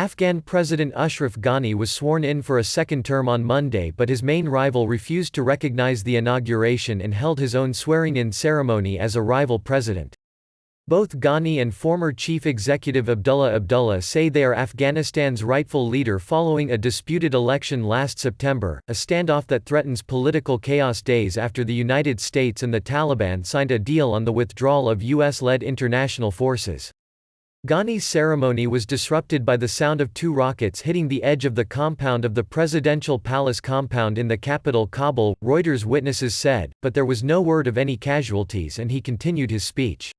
Afghan President Ashraf Ghani was sworn in for a second term on Monday, but his main rival refused to recognize the inauguration and held his own swearing-in ceremony as a rival president. Both Ghani and former chief executive Abdullah say they are Afghanistan's rightful leader following a disputed election last September, a standoff that threatens political chaos days after the United States and the Taliban signed a deal on the withdrawal of US-led international forces. Ghani's ceremony was disrupted by the sound of two rockets hitting the edge of the compound of the presidential palace compound in the capital Kabul, Reuters witnesses said, but there was no word of any casualties and he continued his speech.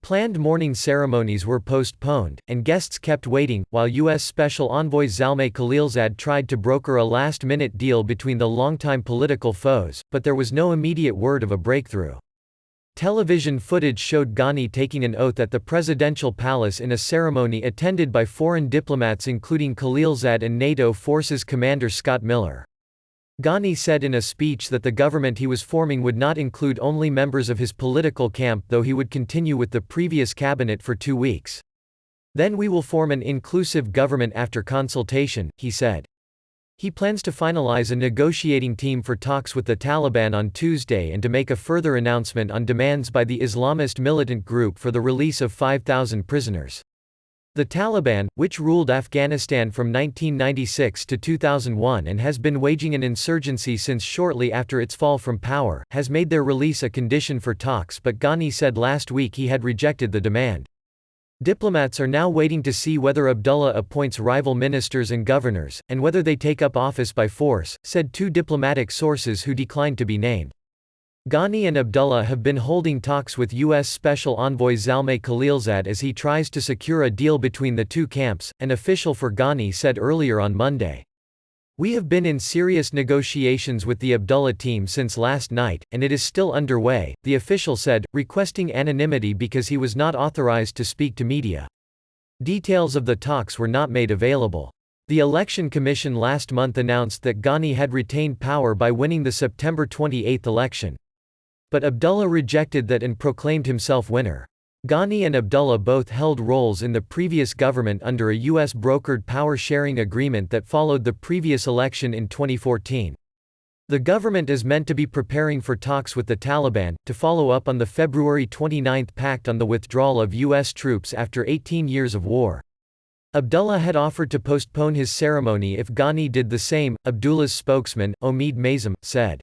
Planned morning ceremonies were postponed, and guests kept waiting, while U.S. Special Envoy Zalmay Khalilzad tried to broker a last-minute deal between the longtime political foes, but there was no immediate word of a breakthrough. Television footage showed Ghani taking an oath at the presidential palace in a ceremony attended by foreign diplomats including Khalilzad and NATO Forces Commander Scott Miller. Ghani said in a speech that the government he was forming would not include only members of his political camp, though he would continue with the previous cabinet for 2 weeks. Then we will form an inclusive government after consultation, he said. He plans to finalize a negotiating team for talks with the Taliban on Tuesday and to make a further announcement on demands by the Islamist militant group for the release of 5,000 prisoners. The Taliban, which ruled Afghanistan from 1996 to 2001 and has been waging an insurgency since shortly after its fall from power, has made their release a condition for talks, but Ghani said last week he had rejected the demand. Diplomats are now waiting to see whether Abdullah appoints rival ministers and governors, and whether they take up office by force, said two diplomatic sources who declined to be named. Ghani and Abdullah have been holding talks with U.S. Special Envoy Zalmay Khalilzad as he tries to secure a deal between the two camps, an official for Ghani said earlier on Monday. We have been in serious negotiations with the Abdullah team since last night, and it is still underway, the official said, requesting anonymity because he was not authorized to speak to media. Details of the talks were not made available. The Election Commission last month announced that Ghani had retained power by winning the September 28 election. But Abdullah rejected that and proclaimed himself winner. Ghani and Abdullah both held roles in the previous government under a U.S.-brokered power-sharing agreement that followed the previous election in 2014. The government is meant to be preparing for talks with the Taliban, to follow up on the February 29 pact on the withdrawal of U.S. troops after 18 years of war. Abdullah had offered to postpone his ceremony if Ghani did the same, Abdullah's spokesman, Omid Maisam, said.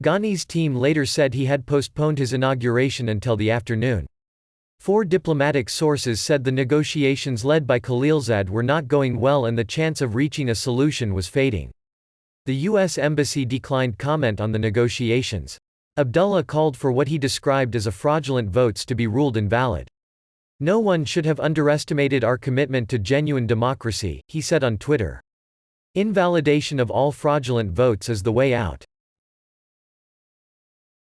Ghani's team later said he had postponed his inauguration until the afternoon. 4 diplomatic sources said the negotiations led by Khalilzad were not going well and the chance of reaching a solution was fading. The U.S. Embassy declined comment on the negotiations. Abdullah called for what he described as a fraudulent votes to be ruled invalid. No one should have underestimated our commitment to genuine democracy, he said on Twitter. Invalidation of all fraudulent votes is the way out.